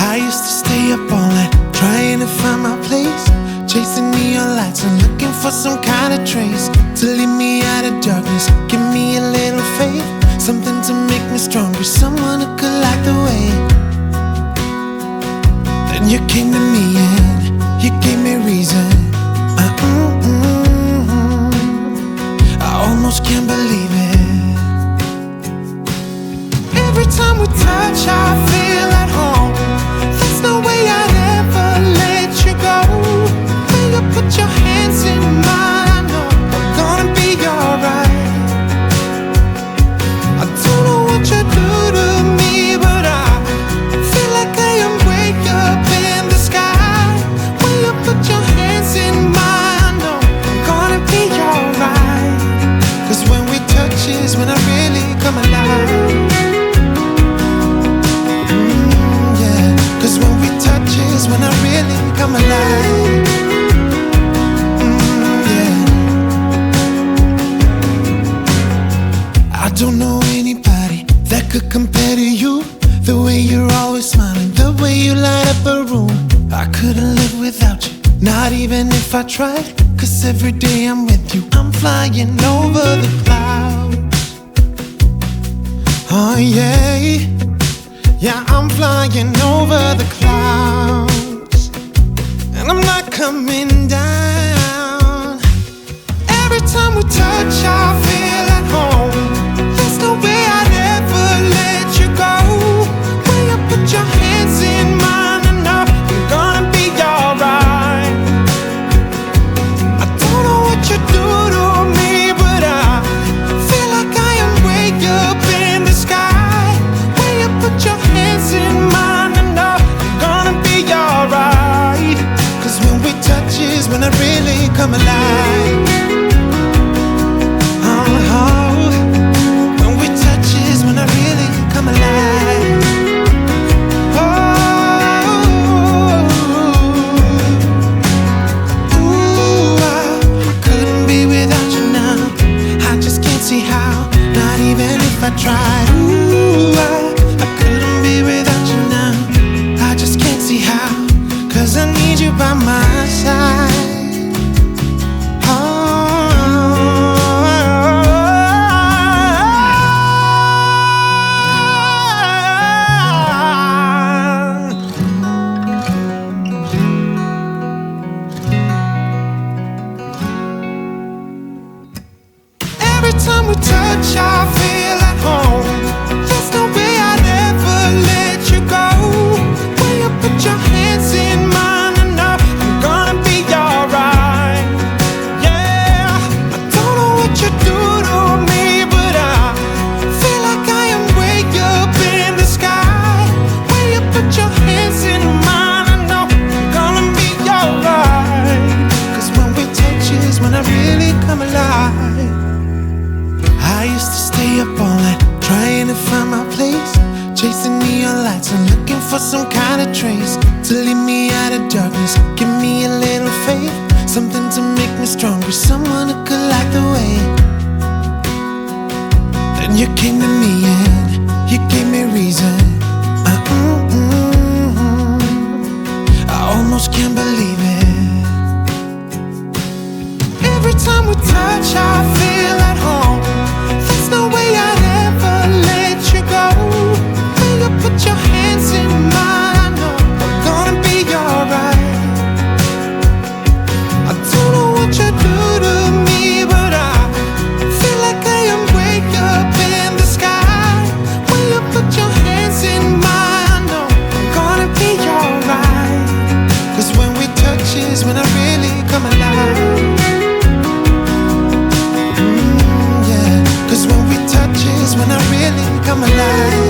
I used to stay up all night trying to find my place, chasing neon lights and looking for some kind of trace to lead me out of darkness. Give me a little faith, something to make me stronger, someone who could light the way. Then you came to me and you gave me reason. I almost can't believe it. Every time we touch, I feel at home. There's no way I'd ever let you go. When you put your hands in mine, I know I'm gonna be alright. I don't know what you do to me, but I feel like I am way up in the sky. When you put your hands in mine, I know I'm gonna be alright. 'Cause when we touch is when I really come alive. When we touch is when I really come alive. I don't know anybody that could compare to you. The way you're always smiling, the way you light up a room. I couldn't live without you, not even if I tried. 'Cause every day I'm with you, I'm flying over the clouds. Oh yeah, yeah, I'm flying over the clouds, and I'm not coming down. Every time we touch, I feel at home. There's no way I'd ever let you go. When you put your hands in mine, I know I'm gonna be alright. I don't know what you do to me, but I feel like I am way up in the sky. When you put your hands in mine, I know I'm gonna be alright. 'Cause when we touch is when I really come alive. Oh, when we touch is when I really come alive. Ooh, I couldn't be without you now. I just can't see how, not even if I tried. Ooh, I couldn't be without you now. I just can't see how, 'cause I need you by my side. Every time we touch, I feel at home. There's no way I'd ever let you go. When you put your hands in mine, I know I'm gonna be alright. Yeah, I don't know what you do to me, but I feel like I am way up in the sky. When you put your hands in mine, I know I'm gonna be alright. 'Cause when we touch is when I really come alive. I used to stay up all night trying to find my place, chasing neon lights and looking for some kind of trace to lead me out of darkness. Give me a little faith, something to make me stronger, someone who could light the way. Then you came to me and you gave me reason. I almost can't believe it. Every time we touch, I feel at home. There's no way I'd ever let you go. When you put your hands in mine, I know I'm gonna be alright. I don't know what you do to me, but I feel like I am way up in the sky. When you put your hands in mine, I know I'm gonna be alright. 'Cause when we touch is when I really come alive. 'Cause when we touch is when I really come alive.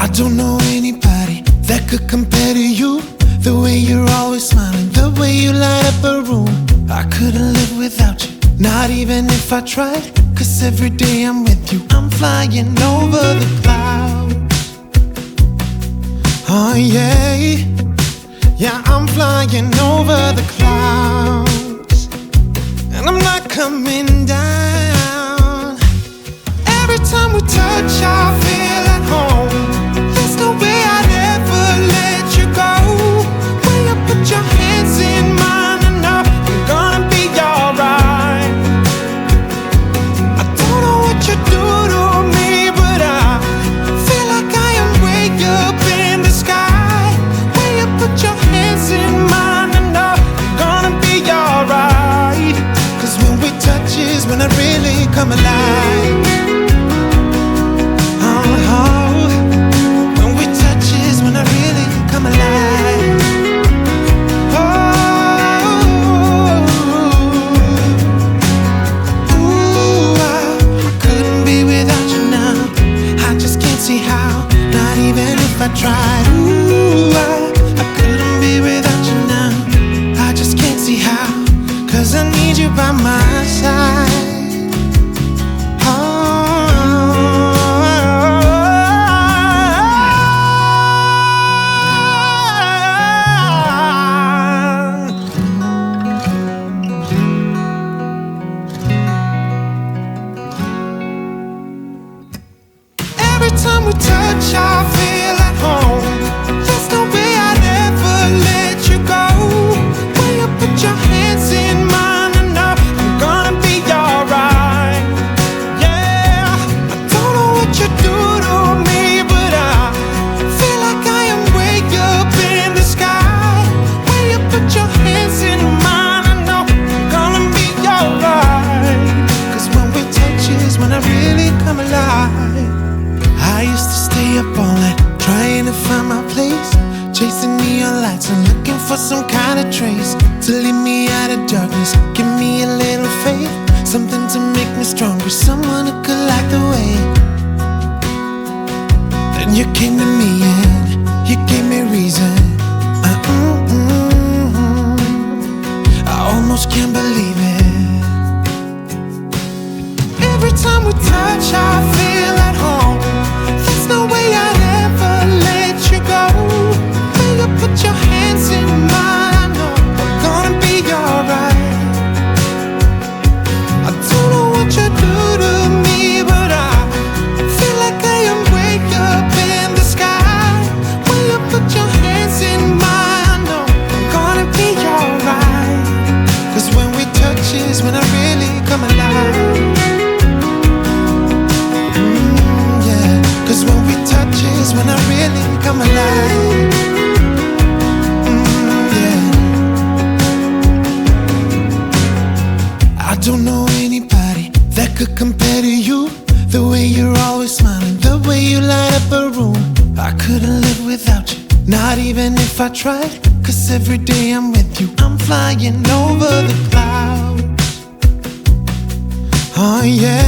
I don't know anybody that could compare to you. The way you're always smiling, the way you light up a room. I couldn't live without you, not even if I tried. 'Cause every day I'm with you, I'm flying over the clouds. Oh yeah, yeah, I'm flying over the clouds, and I'm not coming down. come alive. When we touch is when I really come alive. I couldn't be without you now. I just can't see how, not even if I tried. I couldn't be without you now. I just can't see how, 'cause I need you by my side. Every time we touch, I feel at home. There's no way I'd ever let you go. When you put your hands in mine, I know I'm gonna be alright. Yeah, I don't know what you do to me, but I feel like I am way up in the sky. When you put your hands in mine, I know I'm gonna be alright. 'Cause when we touch is when I really come alive. I used to stay up all night trying to find my place, chasing neon lights and looking for some kind of trace to lead me out of darkness. Give me a little faith, something to make me stronger, someone who could light the way. Then you came to me and you gave me reason. I almost can't believe it. Every time we touch, I feel at home. There's no way I'd ever let you go. When you put your hands in mine, I know I'm gonna be alright. I don't know what you do to me, but I feel like I am way up in the sky. When you put your hands in mine, I know I'm gonna be alright. 'Cause when we touch is when I really come alive. 'Cause when we touch is when I really come alive. Yeah. I don't know anybody that could compare to you. The way you're always smiling, the way you light up a room. I couldn't live without you, not even if I tried. 'Cause every day I'm with you, I'm flying over the clouds. Oh yeah.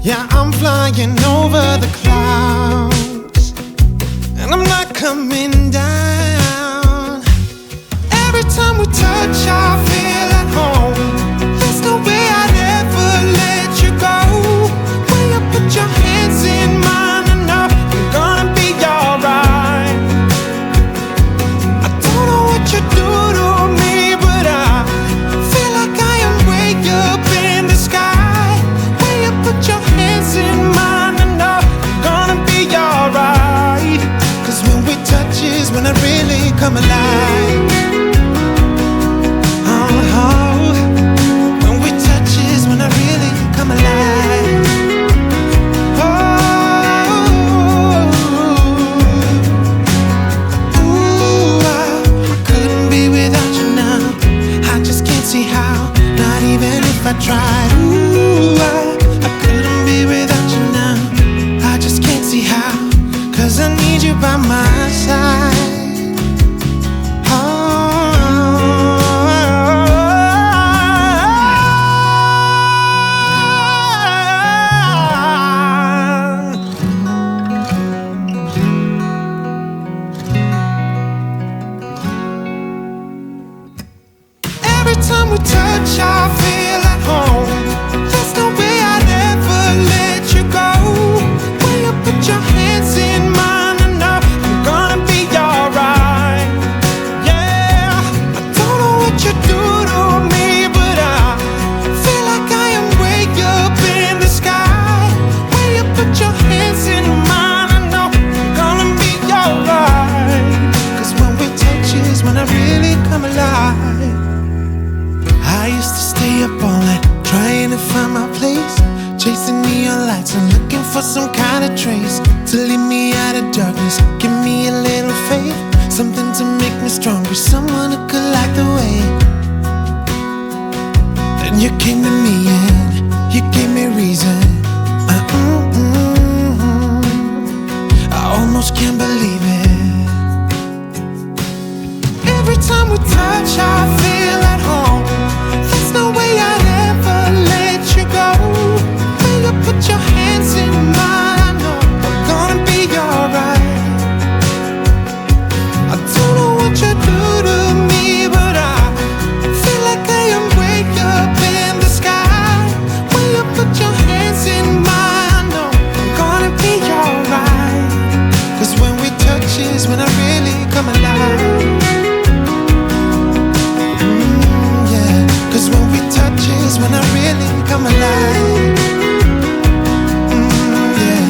Yeah, I'm flying over the clouds, and I'm not coming down. Every time we touch, I feel at home. There's no way I'd ever let you go. When you put your hands in mine, I know I'm gonna be alright. I don't know what you do to me, but I feel like I am way up in the sky. When you put your hands in mine, I know I'm gonna be alright. 'Cause when we touch is when I really come alive. When we touch is when I really come alive. I couldn't be without you now. I just can't see how, not even if I tried. I couldn't be without you now. I just can't see how, 'cause I need you by my side. Every time we touch, I feel at home. There's no way I'd ever let you go. When you put your hands in mine, I know I'm gonna be alright. Yeah, I don't know what you do to me, but I feel like I am way up in the sky. When you put your hands in mine, I know I'm gonna be alright. 'Cause when we touch is when I really come alive. I used to stay up all night trying to find my place, chasing neon lights and looking for some kind of trace to lead me out of darkness. Give me a little faith, something to make me stronger, someone who could light the way. Then you came to me and You gave me reason. I almost can't believe it. Every time we touch, I feel at home. There's no way I'd ever let you go. When you put your hands in mine, I know I'm gonna be alright. I don't know what you do to me, but I feel like I am way up in the sky. When you put your hands in mine, I know I'm gonna be alright. 'Cause when we touch is when I really come alive. Yeah, 'cause when we touch is when I really come alive. Yeah.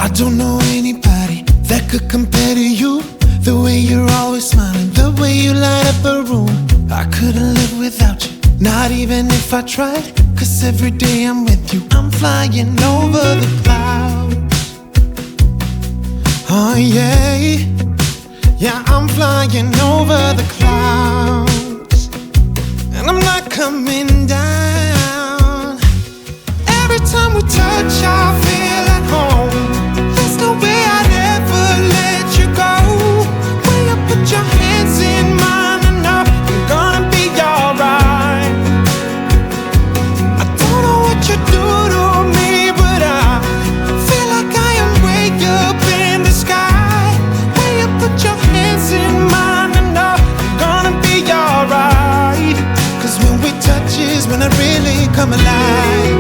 I don't know anybody that could compare to you. The way you're always smiling, the way you light up a room. I couldn't live without you, not even if I tried. 'Cause every day I'm with you, I'm flying over the clouds. Oh yeah, yeah, I'm flying over the clouds. And I'm not coming down. Every time we touch, I feel at home. There's no way I'd ever let you go. When you put your hands in mine, I know I'm gonna be alright. I don't know what you do to me, but I feel like I am way up in the sky. When you put your hands in mine, I know I'm gonna be alright. 'Cause when we touch is when I really come alive.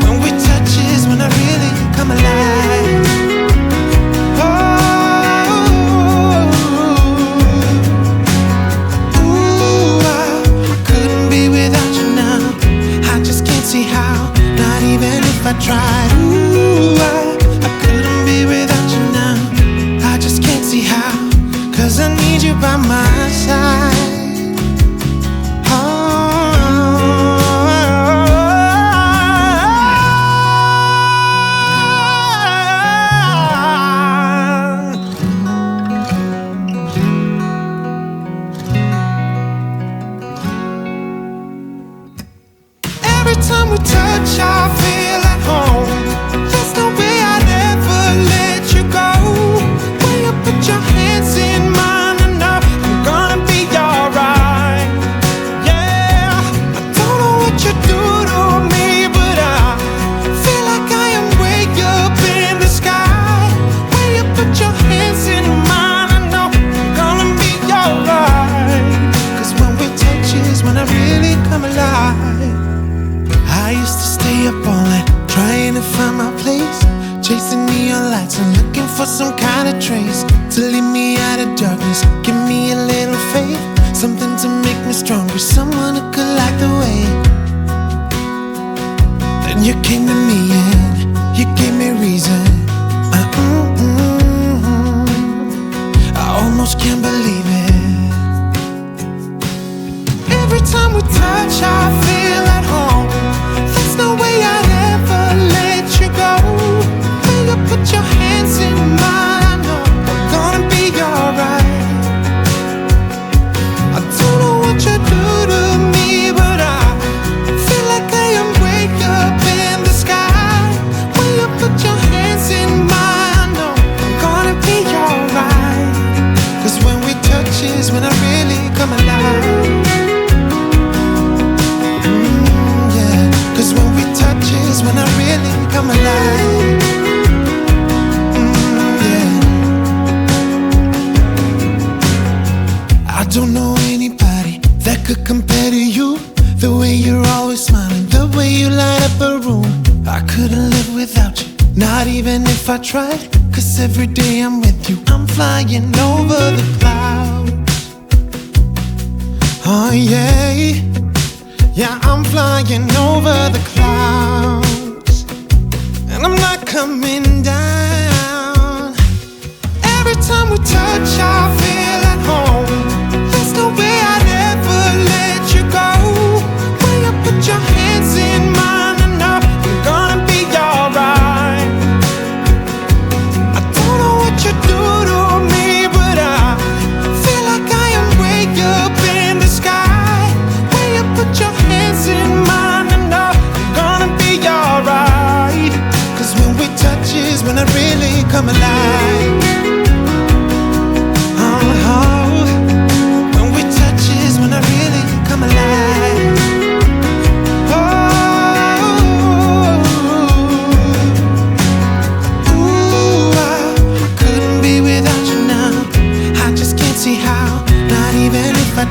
When we touch is when I really come alive. I couldn't be without you now. I just can't see how, not even if I tried. I couldn't be without you now. I just can't see how, 'cause I need you by my side. Every time we touch, I feel at home. There's no way I'd ever let you go. When you put your hands in mine, I know I'm gonna be alright. Yeah, I don't know what you do to me, but I feel like I am way up in the sky. When you put your hands in mine, I know I'm gonna be alright. 'Cause when we touch is when I really come alive. I used to stay up all night trying to find my place, chasing neon lights and looking for some kind of trace to lead me out of darkness. Give me a little faith, something to make me stronger, someone who could light the way. Then you came to me and you gave me reason. I almost can't believe it. Every time we touch, I feel at home. There's no way I'd ever let you go. When you put your hands in mine, I know I'm gonna be alright. I don't know what you do to me, but I feel like I am way up in the sky. When you put your hands in mine, I know I'm gonna be alright. 'Cause when we touch is when I really come alive. 'Cause when we touch is when I really come alive. Yeah. I don't know anybody that could compare to you. The way you're always smiling, the way you light up a room. I couldn't live without you, not even if I tried. 'Cause every day I'm with you, I'm flying over the clouds. Oh yeah, yeah, I'm flying over the clouds. And I'm not coming down. Every time we touch, I feel at home. There's no way I'd ever let you go. When you put your hands in mine, I know I'm gonna be alright. I don't know what you do to me, but I feel like I am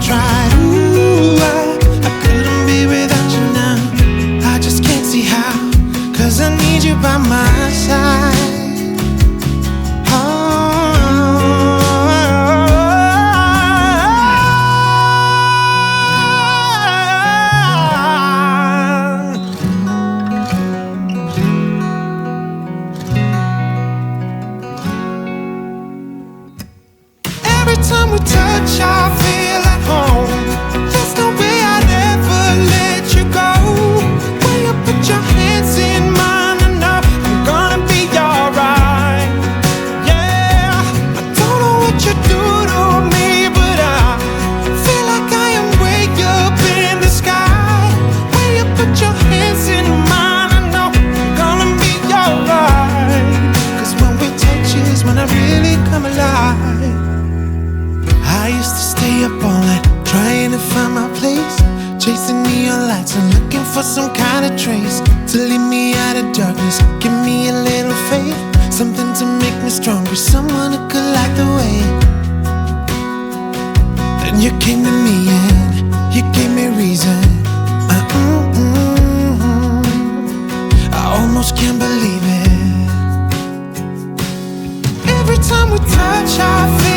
tried. Ooh, I couldn't be without you now. I just can't see how, 'cause I need you by my side. Every time we touch, I feel at home. There's no way I'd ever let you go. When you put your hands in mine, I know I'm gonna be alright. Yeah, I don't know what you do to me, but I feel like I am way up in the sky. When you put your hands in mine, I know I'm gonna be alright. 'Cause when we touch is when I really come alive. I used to stay up all night trying to find my place, chasing neon lights and looking for some kind of trace to lead me out of darkness. Give me a little faith, something to make me stronger, someone who could light the way. Then you came to me and you gave me reason. I almost can't believe it. Every time we touch, I feel